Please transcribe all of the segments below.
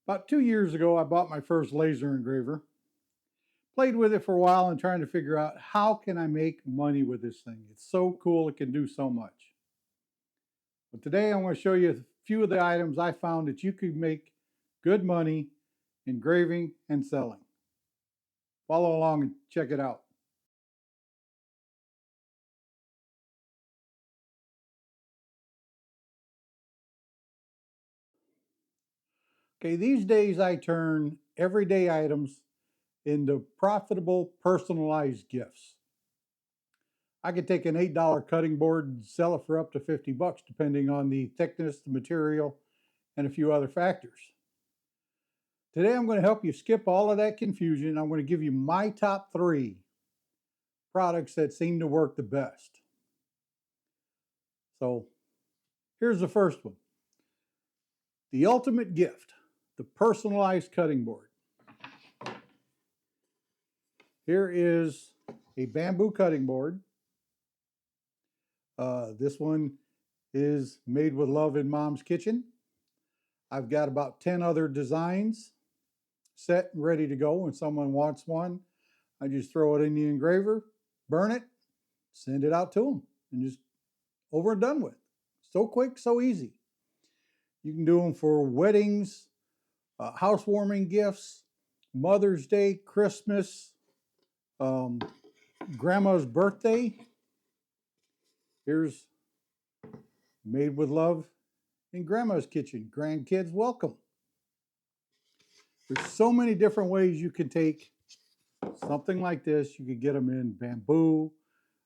About 2 years ago, I bought my first laser engraver. Played with it for a while and trying to figure out how can I make money with this thing. It's so cool, it can do so much. But today I want to show you a few of the items I found that you could make good money engraving and selling. Follow along and check it out. Okay, these days I turn everyday items into profitable personalized gifts. I could take an $8 cutting board and sell it for up to 50 bucks depending on the thickness, the material, and a few other factors. Today I'm going to help you skip all of that confusion. I'm going to give you my top 3 products that seem to work the best. So here's the first one. The ultimate gift, the personalized cutting board. Here is a bamboo cutting board. This one is made with love in Mom's kitchen. I've got about 10 other designs set and ready to go. When someone wants one, I just throw it in the engraver, burn it, send it out to them, and just over and done with. So quick, so easy. You can do them for weddings, housewarming gifts, Mother's Day, Christmas, Grandma's birthday. Here's made with love in Grandma's kitchen. Grandkids, welcome. There's so many different ways you can take something like this. You could get them in bamboo,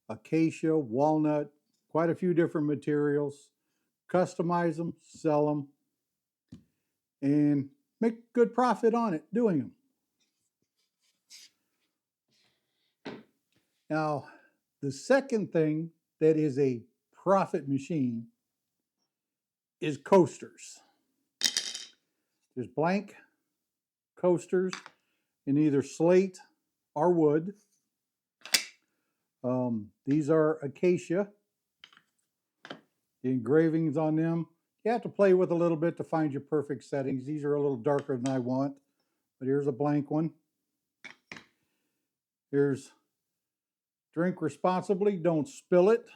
acacia, walnut, quite a few different materials. Customize them, sell them, and make good profit on it doing them. Now, the second thing that is a profit machine is coasters. There's blank coasters in either slate or wood. These are acacia. The engravings on them, you have to play with a little bit to find your perfect settings. These are a little darker than I want, but here's a blank one. Here's drink responsibly, don't spill it.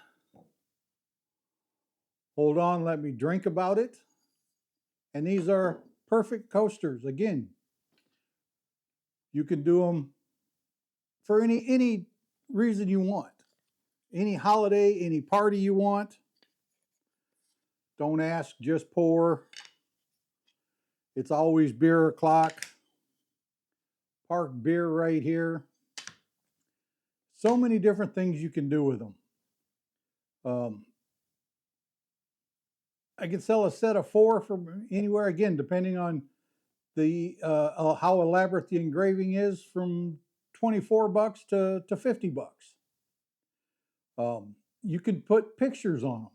Hold on, let me drink about it. And these are perfect coasters. Again, you can do them for any reason you want. Any holiday, any party you want. Don't ask, just pour. It's always beer o'clock. Park beer right here. So many different things you can do with them. I can sell a set of 4 from anywhere, again, depending on the how elaborate the engraving is, from 24 bucks to 50 bucks. You can put pictures on them.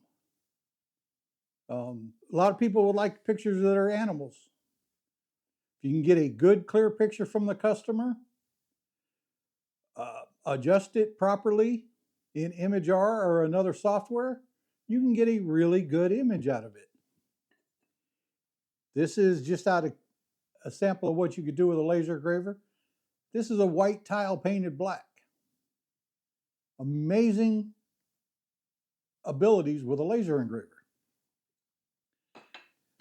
A lot of people would like pictures that are animals. If you can get a good, clear picture from the customer, adjust it properly in ImageR or another software, you can get a really good image out of it. This is just out of a sample of what you could do with a laser engraver. This is a white tile painted black. Amazing abilities with a laser engraver.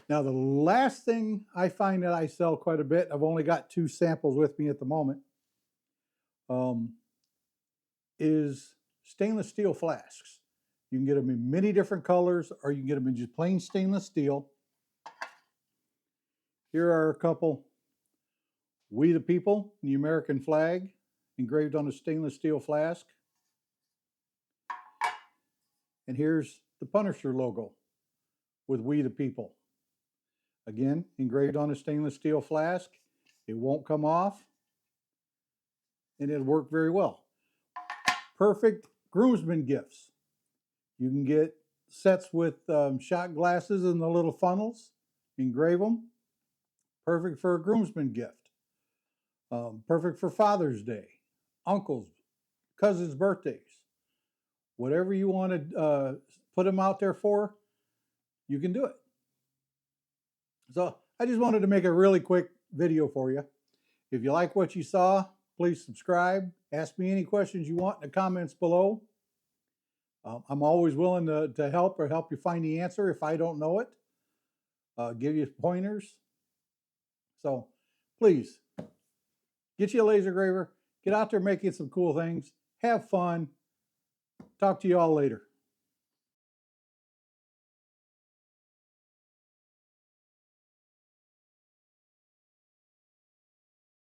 Now, the last thing I find that I sell quite a bit, I've only got 2 samples with me at the moment, is stainless steel flasks. You can get them in many different colors, or you can get them in just plain stainless steel. Here are a couple. We the People, the American flag, engraved on a stainless steel flask. And here's the Punisher logo with We the People. Again, engraved on a stainless steel flask. It won't come off, and it'll work very well. Perfect groomsmen gifts. You can get sets with shot glasses and the little funnels, engrave them. Perfect for a groomsman gift. Perfect for Father's Day, uncles, cousins' birthdays. Whatever you want to put them out there for, you can do it. So I just wanted to make a really quick video for you. If you like what you saw, please subscribe. Ask me any questions you want in the comments below. I'm always willing to help or help you find the answer if I don't know it. Give you pointers. So please, get you a laser engraver. Get out there making some cool things. Have fun. Talk to you all later.